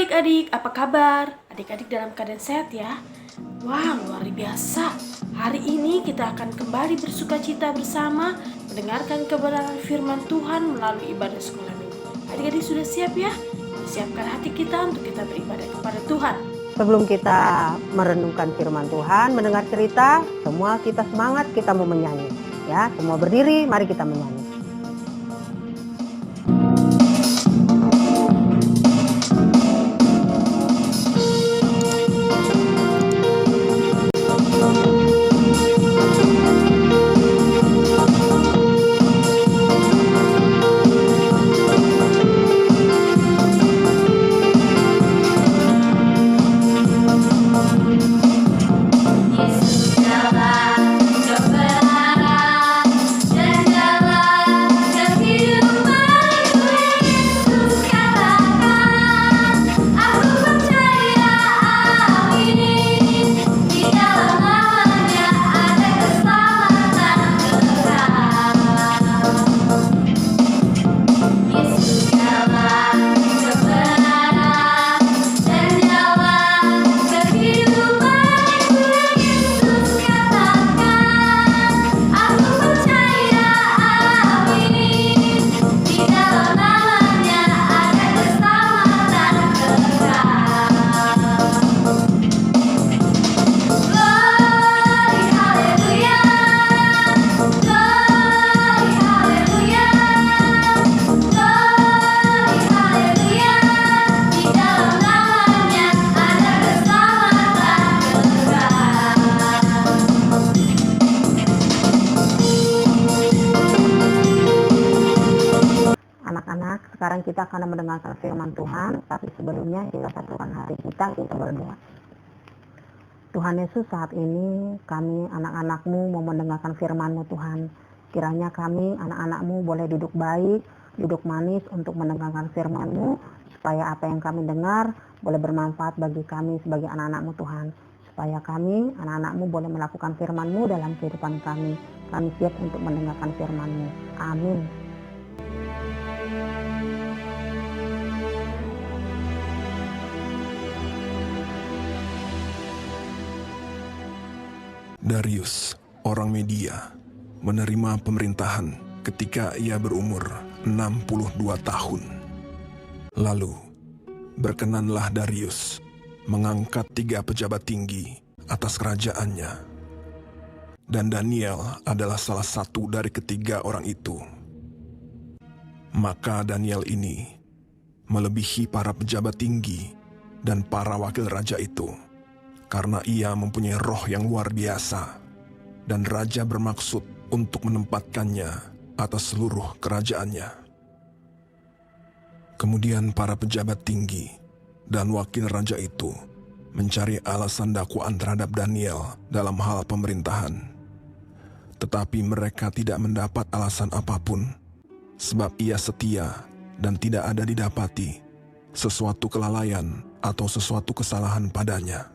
adik-adik, apa kabar? Adik-adik dalam keadaan sehat ya? Wah, luar biasa. Hari ini kita akan kembali bersuka cita bersama mendengarkan kebenaran firman Tuhan melalui ibadah sekolah minggu. Adik-adik sudah siap ya? Siapkan hati kita untuk kita beribadah kepada Tuhan. Sebelum kita merenungkan firman Tuhan, mendengar cerita, semua kita semangat, kita mau menyanyi. Ya, semua berdiri, mari kita menyanyi. Anak-anak, sekarang kita akan mendengarkan firman Tuhan, tapi sebelumnya kita satukan hati kita berdoa. Tuhan Yesus, saat ini kami anak-anak-Mu mau mendengarkan firman-Mu Tuhan. Kiranya kami anak-anak-Mu boleh duduk baik, duduk manis untuk mendengarkan firman-Mu, supaya apa yang kami dengar boleh bermanfaat bagi kami sebagai anak-anak-Mu Tuhan. Supaya kami, anak-anak-Mu boleh melakukan firman-Mu dalam kehidupan kami. Kami siap untuk mendengarkan firman-Mu. Amin. Darius, orang Media, menerima pemerintahan ketika ia berumur 62 tahun. Lalu, berkenanlah Darius mengangkat 3 pejabat tinggi atas kerajaannya. Dan Daniel adalah salah satu dari ketiga orang itu. Maka Daniel ini melebihi para pejabat tinggi dan para wakil raja itu, karena ia mempunyai roh yang luar biasa, dan raja bermaksud untuk menempatkannya atas seluruh kerajaannya. Kemudian para pejabat tinggi dan wakil raja itu mencari alasan dakwaan terhadap Daniel dalam hal pemerintahan. Tetapi mereka tidak mendapat alasan apapun, sebab ia setia dan tidak ada didapati sesuatu kelalaian atau sesuatu kesalahan padanya.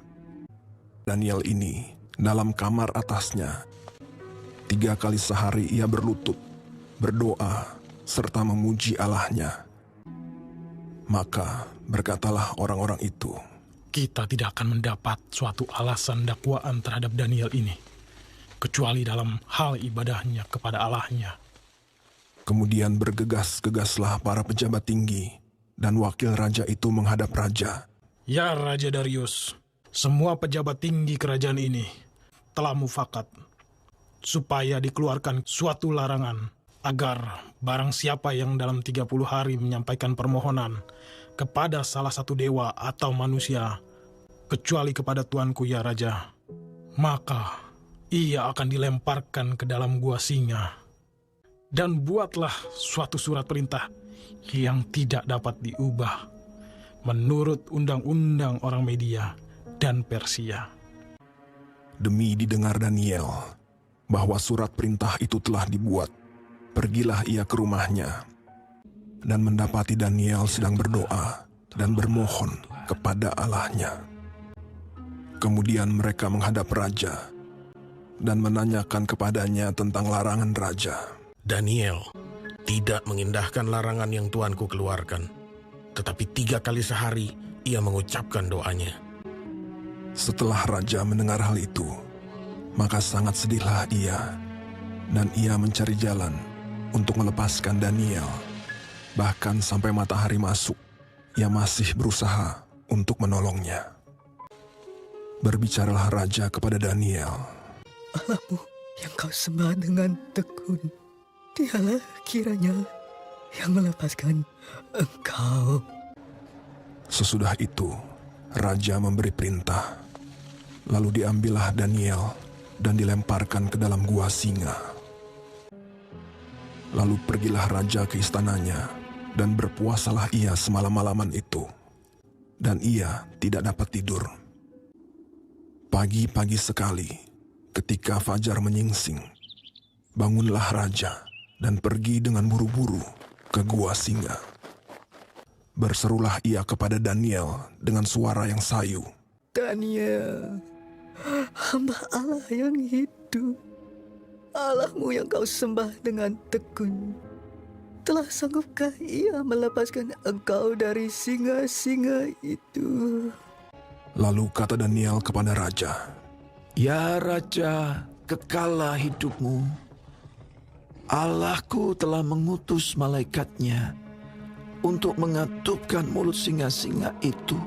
Daniel ini dalam kamar atasnya 3 kali sehari ia berlutut, berdoa, serta memuji Allahnya. Maka berkatalah orang-orang itu, kita tidak akan mendapat suatu alasan dakwaan terhadap Daniel ini, kecuali dalam hal ibadahnya kepada Allahnya. Kemudian bergegas-gegaslah para pejabat tinggi dan wakil raja itu menghadap raja. Ya Raja Darius, semua pejabat tinggi kerajaan ini telah mufakat supaya dikeluarkan suatu larangan agar barang siapa yang dalam 30 hari menyampaikan permohonan kepada salah satu dewa atau manusia, kecuali kepada tuanku ya Raja, maka ia akan dilemparkan ke dalam gua singa. Dan buatlah suatu surat perintah yang tidak dapat diubah menurut undang-undang orang Media dan Persia. Demi didengar Daniel bahwa surat perintah itu telah dibuat, pergilah ia ke rumahnya dan mendapati Daniel sedang berdoa dan bermohon kepada Allahnya. Kemudian mereka menghadap raja dan menanyakan kepadanya tentang larangan raja. Daniel tidak mengindahkan larangan yang tuanku keluarkan, tetapi 3 kali sehari ia mengucapkan doanya. Setelah raja mendengar hal itu, maka sangat sedihlah ia, dan ia mencari jalan untuk melepaskan Daniel. Bahkan sampai matahari masuk, ia masih berusaha untuk menolongnya. Berbicaralah raja kepada Daniel. Allahmu yang kau sembah dengan tekun, dialah kiranya yang melepaskan engkau. Sesudah itu, raja memberi perintah. Lalu diambillah Daniel dan dilemparkan ke dalam gua singa. Lalu pergilah raja ke istananya, dan berpuasalah ia semalam-malaman itu. Dan ia tidak dapat tidur. Pagi-pagi sekali, ketika fajar menyingsing, bangunlah raja dan pergi dengan buru-buru ke gua singa. Berserulah ia kepada Daniel dengan suara yang sayu. Daniel, hamba Allah yang hidup, Allahmu yang kau sembah dengan tekun, telah sanggupkah ia melepaskan engkau dari singa-singa itu? Lalu kata Daniel kepada raja, Ya Raja, kekallah hidupmu. Allahku telah mengutus malaikatnya untuk mengatupkan mulut singa-singa itu,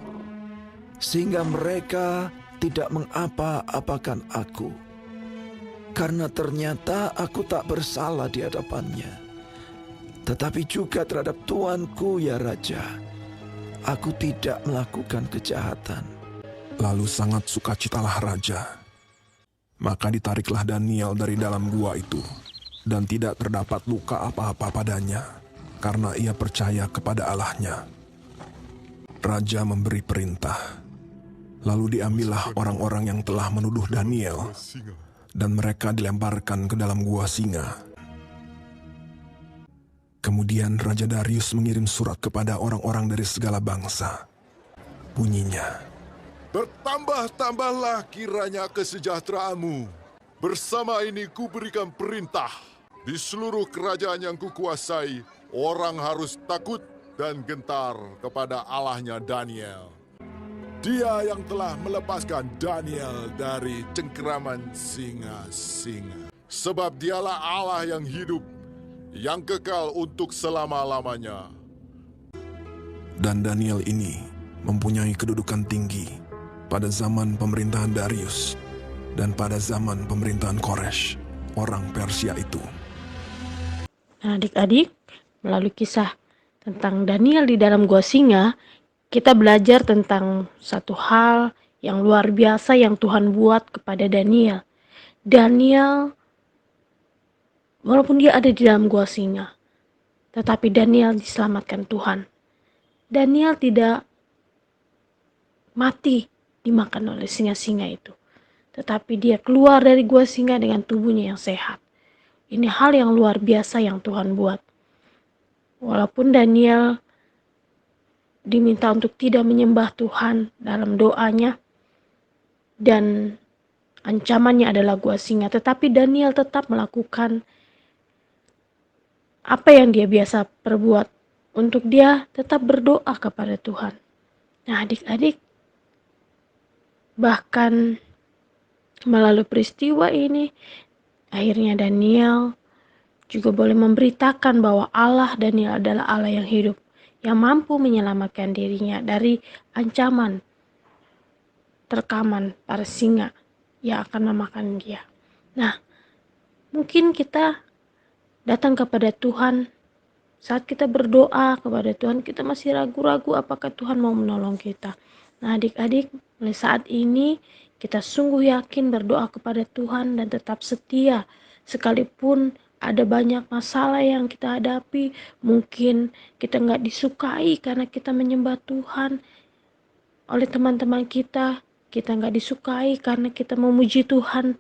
sehingga mereka tidak mengapa-apakan aku. Karena ternyata aku tak bersalah di hadapannya. Tetapi juga terhadap tuanku ya Raja, aku tidak melakukan kejahatan. lalu sangat sukacitalah raja. Maka ditariklah Daniel dari dalam gua itu, dan tidak terdapat luka apa-apa padanya, karena ia percaya kepada Allahnya. Raja memberi perintah. Lalu diambillah orang-orang yang telah menuduh Daniel, dan mereka dilemparkan ke dalam gua singa. Kemudian Raja Darius mengirim surat kepada orang-orang dari segala bangsa. Bunyinya, Bertambah-tambahlah kiranya kesejahteraanmu. Bersama ini kuberikan perintah. Di seluruh kerajaan yang kukuasai, orang harus takut dan gentar kepada Allahnya Daniel. Dia yang telah melepaskan Daniel dari cengkeraman singa-singa. Sebab dialah Allah yang hidup, yang kekal untuk selama-lamanya. dan Daniel ini mempunyai kedudukan tinggi pada zaman pemerintahan Darius dan pada zaman pemerintahan Koresh, orang Persia itu. Nah, adik-adik, melalui kisah tentang Daniel di dalam gua singa, kita belajar tentang satu hal yang luar biasa yang Tuhan buat kepada Daniel. Daniel, walaupun dia ada di dalam gua singa, tetapi Daniel diselamatkan Tuhan. Daniel tidak mati dimakan oleh singa-singa itu, tetapi dia keluar dari gua singa dengan tubuhnya yang sehat. Ini hal yang luar biasa yang Tuhan buat. Walaupun Daniel diminta untuk tidak menyembah Tuhan dalam doanya dan ancamannya adalah gua singa, tetapi Daniel tetap melakukan apa yang dia biasa perbuat, untuk dia tetap berdoa kepada Tuhan. Nah, adik-adik, bahkan melalui peristiwa ini, akhirnya Daniel juga boleh memberitakan bahwa Allah Daniel adalah Allah yang hidup, yang mampu menyelamatkan dirinya dari ancaman terkaman para singa yang akan memakan dia. Nah, mungkin kita datang kepada Tuhan, saat kita berdoa kepada Tuhan, kita masih ragu-ragu apakah Tuhan mau menolong kita. Nah, adik-adik, mulai saat ini kita sungguh yakin berdoa kepada Tuhan dan tetap setia, sekalipun ada banyak masalah yang kita hadapi. Mungkin kita nggak disukai karena kita menyembah Tuhan oleh teman-teman kita. Kita nggak disukai karena kita memuji Tuhan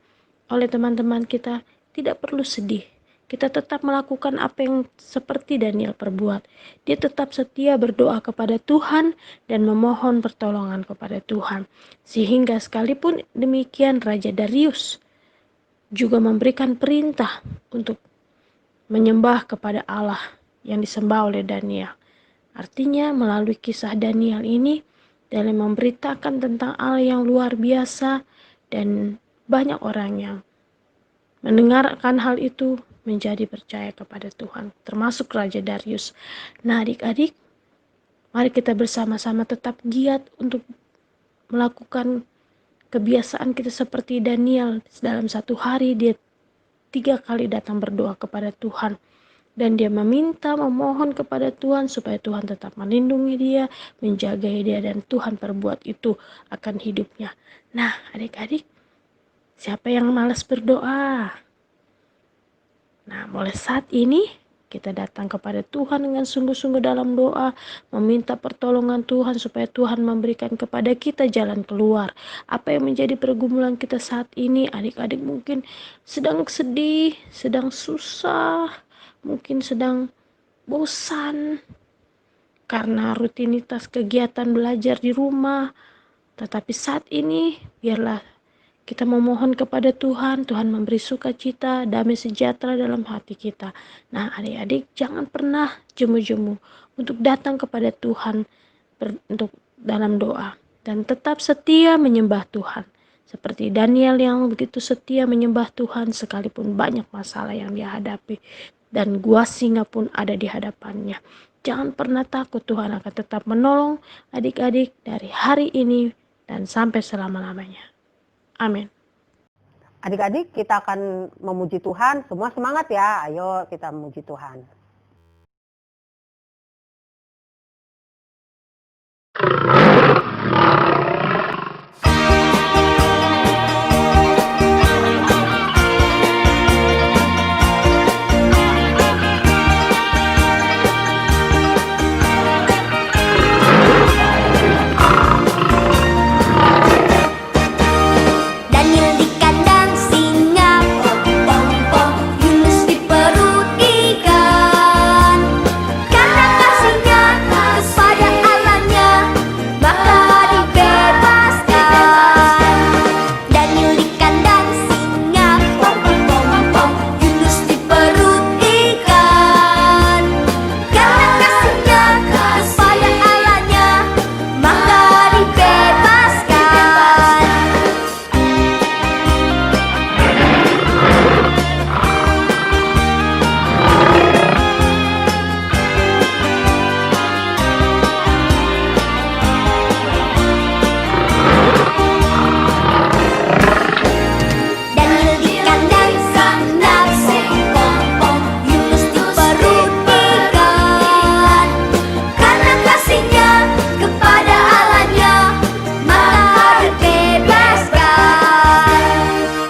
oleh teman-teman kita. Tidak perlu sedih. Kita tetap melakukan apa yang seperti Daniel perbuat. Dia tetap setia berdoa kepada Tuhan dan memohon pertolongan kepada Tuhan. Sehingga sekalipun demikian, Raja Darius juga memberikan perintah untuk menyembah kepada Allah yang disembah oleh Daniel. Artinya melalui kisah Daniel ini, dan memberitakan tentang Allah yang luar biasa, dan banyak orang yang mendengarkan hal itu menjadi percaya kepada Tuhan, termasuk Raja Darius. Nah, adik-adik, mari kita bersama-sama tetap giat untuk melakukan kebiasaan kita seperti Daniel. Dalam satu hari dia 3 kali datang berdoa kepada Tuhan, dan dia memohon kepada Tuhan supaya Tuhan tetap melindungi dia, menjaga dia, dan Tuhan perbuat itu akan hidupnya. Nah, adik-adik, siapa yang malas berdoa? Nah, mulai saat ini kita datang kepada Tuhan dengan sungguh-sungguh dalam doa, meminta pertolongan Tuhan supaya Tuhan memberikan kepada kita jalan keluar. Apa yang menjadi pergumulan kita saat ini, adik-adik mungkin sedang sedih, sedang susah, mungkin sedang bosan karena rutinitas kegiatan belajar di rumah. Tetapi saat ini biarlah kita memohon kepada Tuhan, Tuhan memberi sukacita, damai sejahtera dalam hati kita. Nah, adik-adik jangan pernah jemu-jemu untuk datang kepada Tuhan untuk dalam doa, dan tetap setia menyembah Tuhan. Seperti Daniel yang begitu setia menyembah Tuhan sekalipun banyak masalah yang dia hadapi, dan gua singa pun ada di hadapannya. Jangan pernah takut, Tuhan akan tetap menolong adik-adik dari hari ini dan sampai selama-lamanya. Amin. Adik-adik, kita akan memuji Tuhan. Semua semangat ya. Ayo kita memuji Tuhan. Daniel di kandang singa, pom pom pom, Yunus di perut ikan. Karena kasihnya kepada Allahnya, maka dibebaskan. Daniel di kandang singa, pom pom pom pom, Yunus di perut ikan. Karena kasihnya kepada Allahnya, maka dibebaskan. Daniel di kandang singa, pom pom, Yunus di perut ikan. Karena kasihnya kepada Allahnya, maka dibebaskan.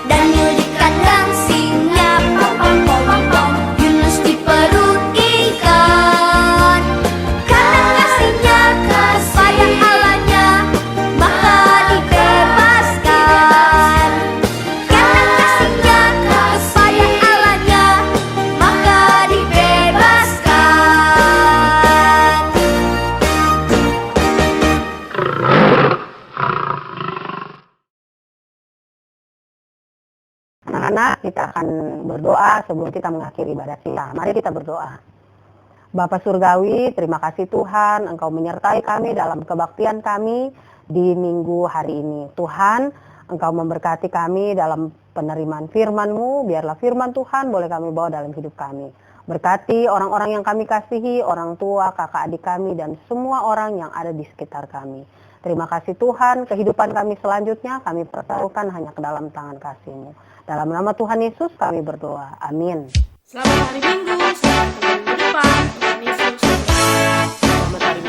Daniel di kandang singa, pom pom pom pom, Yunus di perut ikan. Karena kasihnya kepada Allahnya, maka dibebaskan. Karena kasihnya kepada Allahnya, maka dibebaskan. Anak-anak, kita akan berdoa sebelum kita mengakhiri ibadah kita. Mari kita berdoa. Bapa Surgawi, terima kasih Tuhan, Engkau menyertai kami dalam kebaktian kami di minggu hari ini. Tuhan, Engkau memberkati kami dalam penerimaan firman-Mu, biarlah firman Tuhan boleh kami bawa dalam hidup kami. Berkati orang-orang yang kami kasihi, orang tua, kakak adik kami, dan semua orang yang ada di sekitar kami. Terima kasih Tuhan, kehidupan kami selanjutnya kami pertaruhkan hanya ke dalam tangan kasih-Mu. Dalam nama Tuhan Yesus kami berdoa. Amin. Selamat hari Minggu, selamat ketemu minggu depan. Tuhan Yesus. Selamat hari Minggu.